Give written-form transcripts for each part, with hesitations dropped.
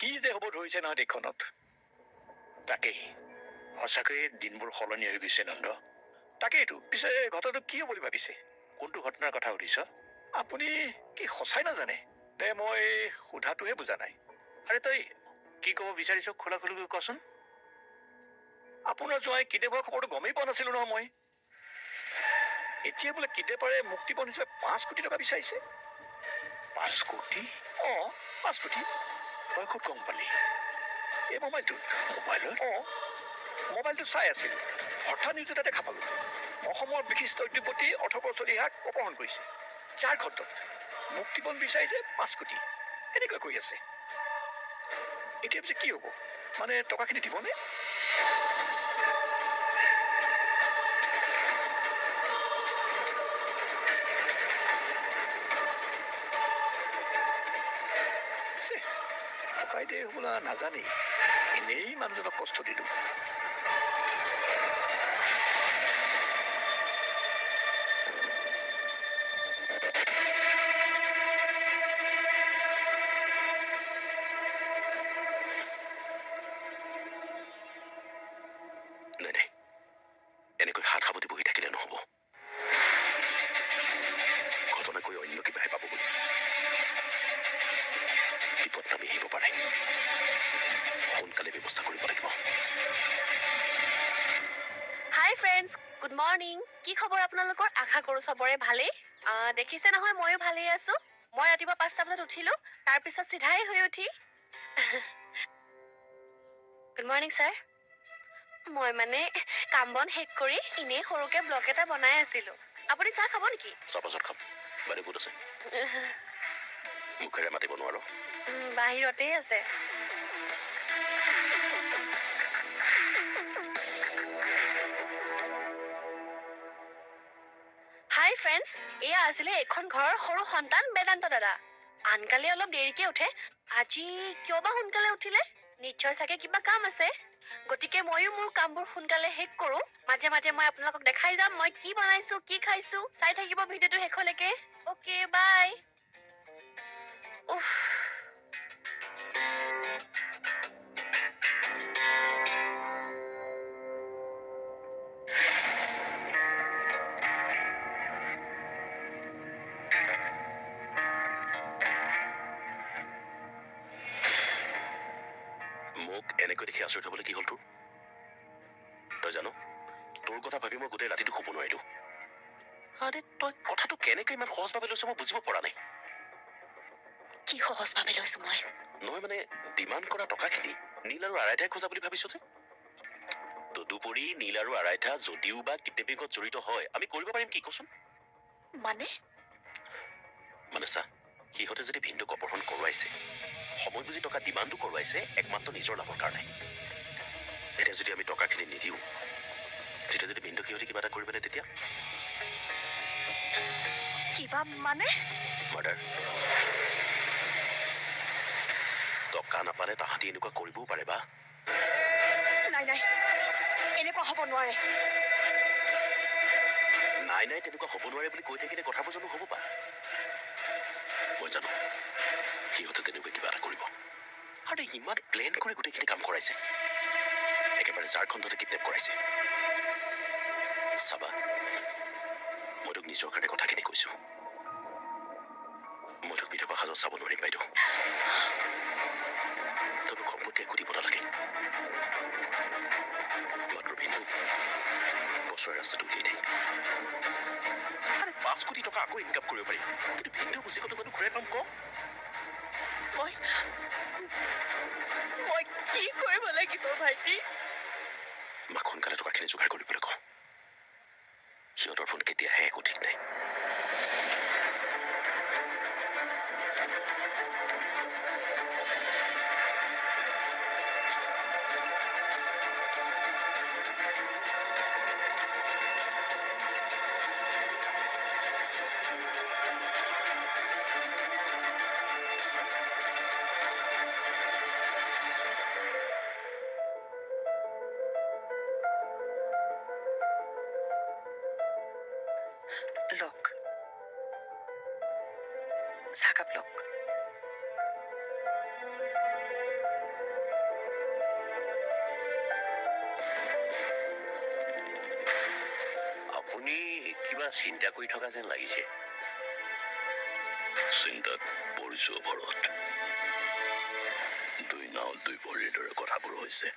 কি যে হ'ব ধৰিছে নহয় দেশখনত। তাকেই সঁচাকৈয়ে দিনবোৰ সলনি হৈ গৈছে নন্দ। তাকেইতো পিছে ঘটনাটো কি হ'ব বুলি ভাবিছে? কোনটো ঘটনাৰ কথা সুধিছ? আপুনি কি সঁচাই নাজানে নে মই সোধাটোহে বুজা নাই? আৰে তই কি ক'ব বিচাৰিছ খোলা খুলিকৈ কচোন। আপোনাৰ জোঁৱাই কিডনেপ হোৱাৰ খবৰটো গমেই পোৱা নাছিলো নহয় মই। এতিয়া বোলে কিডনেপাৰে মুক্তিপণ হিচাপে 5 কোটি টকা বিচাৰিছে। 5 কোটি? 5 কোটি। তই ক'ত গম পালি? এই মোবাইলটোত। মোবাইলত? মোবাইলটো চাই আছিল। হঠাৎ নিউজত এটা দেখা পালোঁ। অসমৰ বিশিষ্ট উদ্যোগপতি অৰ্থকৰ চলিহাক অপহৰণ কৰিছে। ঝাৰখণ্ডত মুক্তিপণ বিচাৰিছে 5 কোটি। এনেকৈ কৈ আছে। এতিয়া পিছে কি হ'ব? মানে টকাখিনি দিবনে? টকাই দে হ'বলা নাজানেই। এনেই মানুহজনক কষ্ট দিলোঁ। Good morning. কি খবৰ আপোনালোকৰ? আশা কৰো চবৰে ভালেই। দেখিছে নহয় ময়ো ভালেই আছো। মই ৰাতিপুৱা 5টা বজাত উঠিলো, তাৰপিছত চিধাই হৈ উঠি গুড মৰ্নিং ছাৰ। মই মানে কাম বন শেষ কৰি এনেই সৰুকে ব্লগ এটা বনাই আছিলো। আপুনি চাহ খাব নেকি? চাহ পাছত খাম। বাইদেউ ক'ত আছে? মুখেৰে মাতিব নোৱাৰো। বাহিৰতেই আছে। হাই ফ্ৰেণ্ডছ, এয়া আছিলে এখন ঘৰৰ সৰু সন্তান বেদান্ত দাদা। আনকালে অলপ দেৰিকে উঠে, আজি কিয় বা সোনকালে উঠিলে? নিশ্চয় চাগে কিবা কাম আছে। গতিকে ময়ো মোৰ কামবোৰ সোনকালে শেষ কৰো। মাজে মাজে মই আপোনালোকক দেখাই যাম মই কি বনাইছো, কি খাইছো। চাই থাকিব ভিডিঅ'টো শেষলৈকে। Okay bye. উফ। মোক এনেকৈ দেখি আচৰিত হ'বলৈ কি হ'ল তোৰ? তই জানো তোৰ কথা ভাবি মই গোটেই ৰাতিটো শুব নোৱাৰিলো। আৰে তই কথাটো কেনেকৈ ইমান সহজভাৱে লৈছ মই বুজিব পৰা নাই। কি সহজভাৱে লৈছো মই? নহয় মানে ডিমাণ্ড কৰা টকাখিনি নীল আৰু আৰাধ্যাই খোজা বুলি ভাবিছ যে? তদুপৰি নীল আৰু আৰাধ্যা যদিও বা কিডনেপিঙত জড়িত হয় আমি কৰিব পাৰিম কি কচোন? মানে চা, সিহঁতে যদি ভিনদেউক অপহৰণ কৰোৱাইছে, সময় বুজি টকা ডিমাণ্ডো কৰোৱাইছে একমাত্ৰ নিজৰ লাভৰ কাৰণে। এতিয়া যদি আমি টকাখিনি নিদিওঁ, তেতিয়া যদি ভিনদেউক সিহঁতে কিবা এটা কৰি পেলাই তেতিয়া কিবা মানে? মাৰ্ডাৰ। টকা নাপালে তাহাঁতি এনেকুৱা কৰিবও পাৰে বা? নাই নাই, এনেকুৱা হ'ব নোৱাৰে। নাই নাই তেনেকুৱা হ'ব নোৱাৰে বুলি কৈ থাকিলে কথাবোৰ জানো হ'ব পাৰে? মই জানো সিহঁতে তেনেকুৱা কিবা এটা কৰিব। আৰু ইমান প্লেন কৰি গোটেইখিনি কাম কৰাইছে, একেবাৰে ঝাৰখণ্ডতে কিডনেপ কৰাইছে। চাবা, মই তোক নিজৰ কাৰণে কথাখিনি কৈছো। মই তোক বিধৱা সাজত চাব নোৱাৰিম বাইদেউ। তই মোক সম্পত্তি একো দিব নালাগে, মাত্ৰ ভিনদেউক বছৰে ৰাস্তাটো উলিয়াই দে। 5 কোটি টকা আকৌ ইনকাম কৰিব পাৰিম, কিন্তু ভিনদেউ গুচি গ'লে জানো ঘূৰাই পাম ক? মই কি কৰিব লাগিব ভাইটি? মাক সোনকালে টকাখিনি যোগাৰ কৰিবলৈ ক। সিহঁতৰ ফোন কেতিয়া আহে একো ঠিক নাই। Look. চাহকাপ লওক। কিবা চিন্তা কৰি থকা যেন লাগিছে। চিন্তাত পৰিছো ভৰত। দুই নাও দুই ভৰিৰ দৰে কথাবোৰ হৈছে।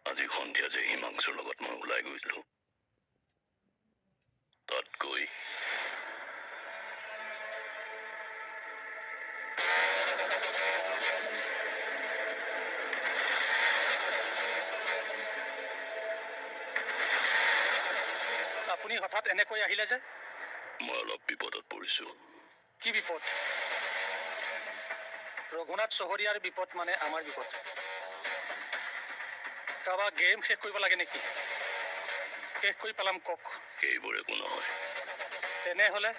আজি সন্ধিয়া যে হিমাংশুৰ লগত মই ওলাই গৈছিলো, তাত গৈ আপুনি হঠাৎ এনেকৈ আহিলে যে? মই অলপ বিপদত পৰিছো। কি বিপদ? ৰঘুনাথ চহৰীয়াৰ বিপদ মানে আমাৰ বিপদ। কাৰোবাৰ গেম শেষ কৰিব লাগে নেকি? শেষ কৰি পেলাম কওক। সেইবোৰ একো নহয়। তেনেহ'লে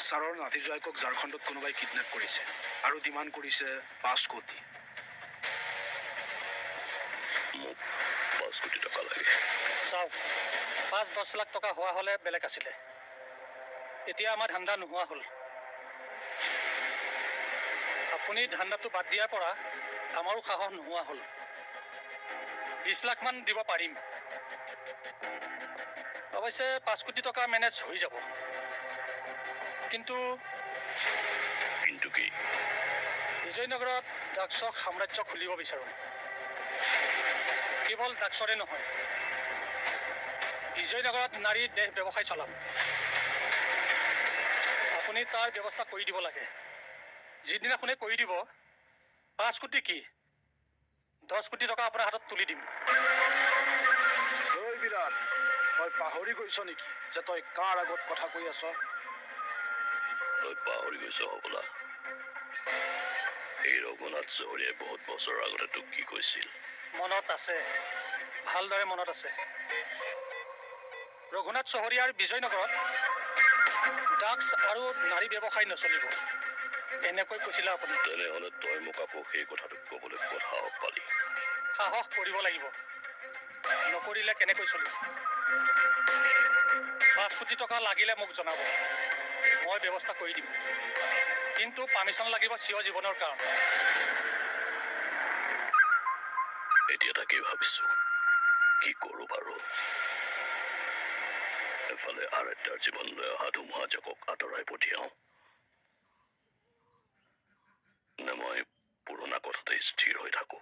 ছাৰৰ নাতি জোৱাইকক ঝাৰখণ্ডত কোনোবাই কিডনেপ কৰিছে আৰু ডিমাণ্ড কৰিছে 5 কোটি। মোক 5 কোটি টকা লাগে। চাওক, 5-10 লাখ টকা হোৱা হ'লে বেলেগ আছিলে। এতিয়া আমাৰ ধান্দা নোহোৱা হ'ল। আপুনি ধান্দাটো বাদ দিয়াৰ পৰা আমাৰো সাহস নোহোৱা হ'ল। 20 লাখ মান দিব পাৰিম। অৱশ্যে 5 কোটি টকা মেনেজ হৈ যাব। কিন্তু কি? বিজয়নগৰত ড্ৰাগছৰ সাম্ৰাজ্য খুলিব বিচাৰোঁ। কেৱল ড্ৰাগছৰে নহয়, বিজয়নগৰত নাৰীৰ দেহ ব্যৱসায় চলাম। আপুনি তাৰ ব্যৱস্থা কৰি দিব লাগে। যিদিনাখনে কৰি দিব, 5 কোটি কি 10 কোটি টকা আপোনাৰ হাতত তুলি দিম। ঐ বিৰাট, তই পাহৰি গৈছ নেকি যে তই কাৰ আগত কথা কৈ আছ? তই পাহৰি গৈছ হবলা। এই ৰঘুনাথ চহৰীয়াই বহুত বছৰ আগতে তোক কি কৈছিল? মনত আছে, ভালদৰে মনত আছে। ৰঘুনাথ চহৰীয়াৰ বিজয়নগৰত ড্ৰাগছ আৰু নাৰী ব্যৱসায় নচলিব, এনেকৈ কৈছিলে আপুনি। তেনেহ'লে তই মোক আকৌ সেই কথাটো ক'বলৈ ক'ত সাহস পালি? সাহস কৰিব লাগিব, নকৰিলে কেনেকৈ চলিব? 5 কোটি টকা লাগিলে মোক জনাব, মই ব্যৱস্থা কৰি দিম। কিন্তু পাৰ্মিশ্যন লাগিব চিৰ জীৱনৰ কাৰণে। এতিয়া তাকেই ভাবিছো, কি কৰো বাৰু। এফালে আৰাধ্যাৰ জীৱনলৈ অহা ধুমুহাজাকক আঁতৰাই পঠিয়াওঁ, নে মই পুৰণা কথাতে স্থিৰ হৈ থাকো?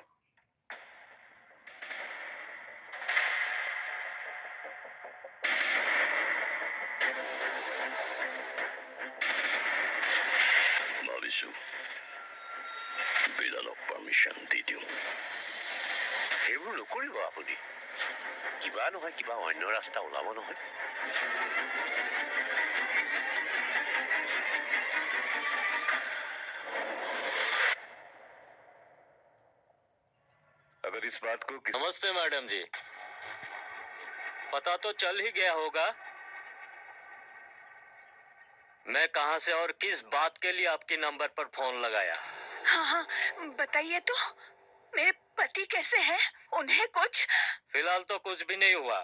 ভাবিছো বিড়ালক পাৰ্মিশ্যন দি দিওঁ। সেইবোৰ নকৰিব আপুনি। কিবা নহয় কিবা অন্য ৰাস্তা ওলাব নহয়। अगर इस बात को नमस्ते मैडम जी, पता तो चल ही गया होगा मैं कहां से और किस बात के लिए आपके नंबर पर फोन लगाया। हाँ, बताइए तो, मेरे पति कैसे हैं? उन्हें कुछ? फिलहाल तो कुछ भी नहीं हुआ,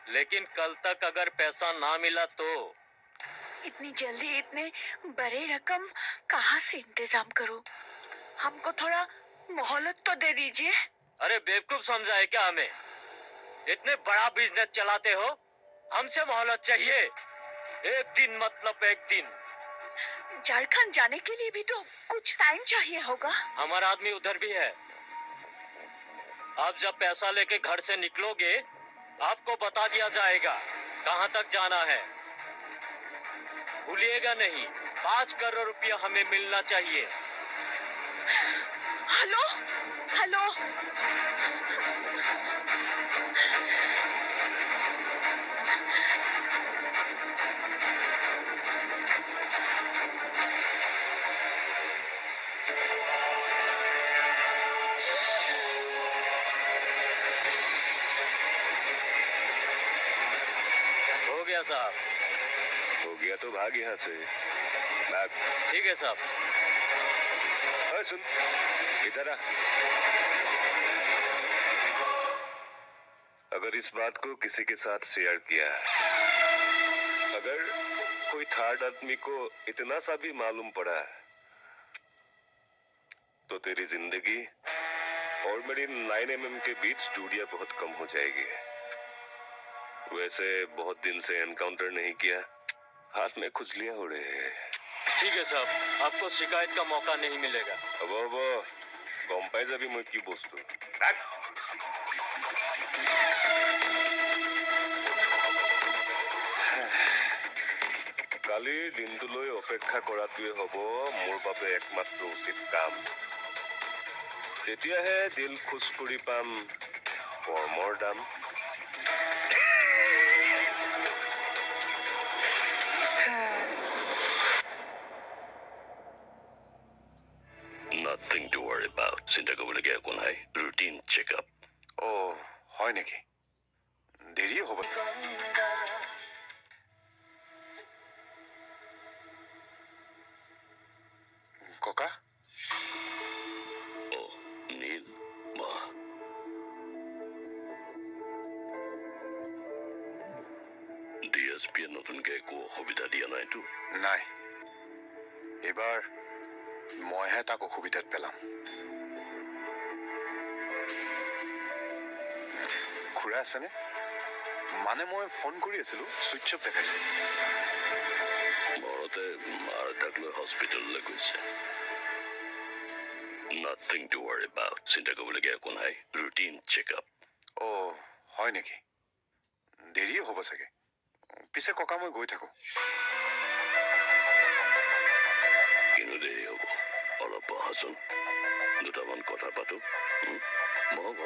लेकिन कल तक अगर पैसा ना मिला तो? इतनी जल्दी इतने बड़े रकम कहाँ से इंतजाम करूं? हमको थोड़ा मोहलत तो दे दीजिए। अरे बेवकूफ समझा है क्या हमें? इतने बड़ा बिजनेस चलाते हो, हमसे मोहलत चाहिए? एक दिन मतलब एक दिन। झारखंड जाने के लिए भी तो कुछ टाइम चाहिए होगा। हमारा आदमी उधर भी है। आप जब पैसा लेके घर से निकलोगे, आपको बता दिया जाएगा कहां तक जाना है। भूलिएगा नहीं, 5 करोड़ रुपया हमें मिलना चाहिए। हेलो हेलो, हो गया साहब। हो गया तो भाग यहाँ से। भाग। ठीक है साहब। अरे सुन, इधर आ। अगर इस बात को किसी के साथ शेयर किया, अगर कोई थर्ड आदमी को इतना सा भी मालूम पड़ा, तो तेरी जिंदगी और मेरी 9 mm के बीच दूरियां बहुत कम हो जाएगी। वैसे बहुत दिन से एनकाउंटर नहीं किया, हाथ में खुजलियां हो रहे हैं। ठीक है साहब, आपको शिकायत का मौका नहीं मिलेगा। अब गम पाई যাবি মই কি বস্তু। কালিৰ দিনটোলৈ অপেক্ষা কৰাটোৱে হ'ব মোৰ বাবে একমাত্ৰ উচিত কাম। তেতিয়াহে দিল খোজ কৰি পাম কৰ্মৰ দাম। Nothing to worry about. চিন্তা কৰিবলগীয়া একো নাই। Routine checkup. হয় নেকি? দেৰিয়ে হ'ব। ককা নীল মা ডিএছপিয়ে নতুনকে একো অসুবিধা দিয়া নাইতো? নাই, এইবাৰ মইহে তাক অসুবিধাত পেলাম। খুৰা আছেনে? মানে মই ফোন কৰি আছিলো, ছুইচ অফ দেখাইছে। ঘৰতে মাৰ তাক লৈ হস্পিটেললৈ গৈছে। Nothing to worry about. চিন্তা কৰিবলগীয়া একো নাই। Routine checkup. হয় নেকি? দেৰিয়ে হ'ব চাগে। পিছে ককা মই গৈ থাকো। কিনো দেৰি হ'ব? অলপ বহাচোন, দুটামান কথা পাতো। বহ।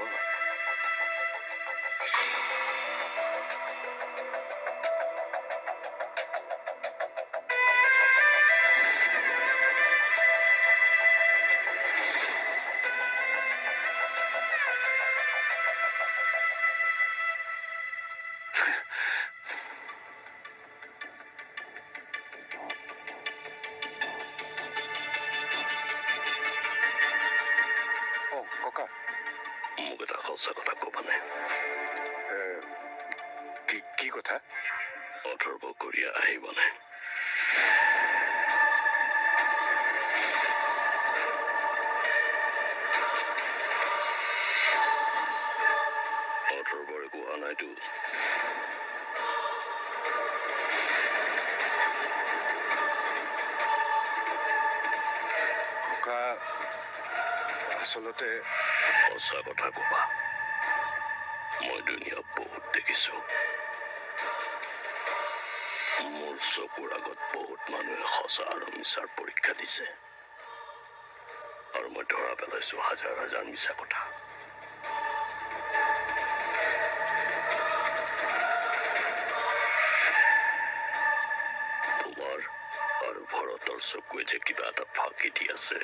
ককা মোক এটা সঁচা কথা ক'বানে? কি কথা? অথৰ্ব কৰিয়া আহিবনে? অথৰ্বৰ একো হোৱা নাইতো? ককা আচলতে সঁচা কথা ক'বা। মই দুনিয়া বহুত দেখিছো। মোৰ চকুৰ আগত বহুত মানুহে সঁচা আৰু মিছাৰ পৰীক্ষা দিছে, আৰু মই ধৰা পেলাইছো হাজাৰ হাজাৰ মিছা কথা। তোমাৰ আৰু ভৰতৰ চকুৱে যে কিবা এটা ফাঁকি দি আছে,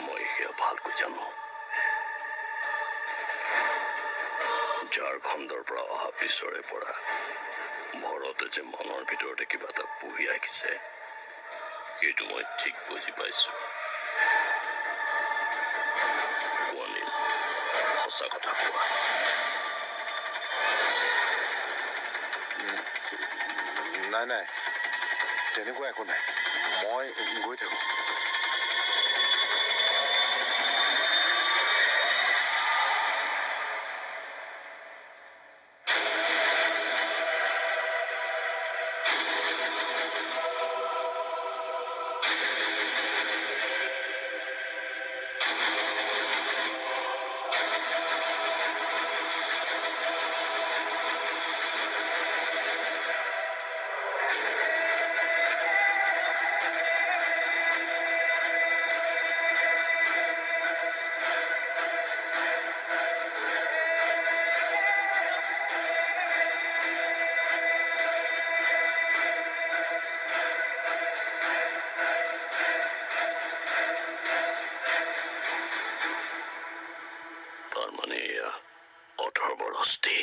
মই সেয়া ভালকৈ জানো। ঝাৰখণ্ডৰ পৰা অহা পিছৰে পৰা ভৰতে যে মনৰ ভিতৰতে কিবা এটা পুহি ৰাখিছে, সেইটো মই ঠিক বুজি পাইছো। অনিল, সঁচা কথা কোৱা। নাই, তেনেকুৱা একো নাই। মই গৈ থাকো। তাৰ মানে এয়া অথৰ্বৰ অস্থি।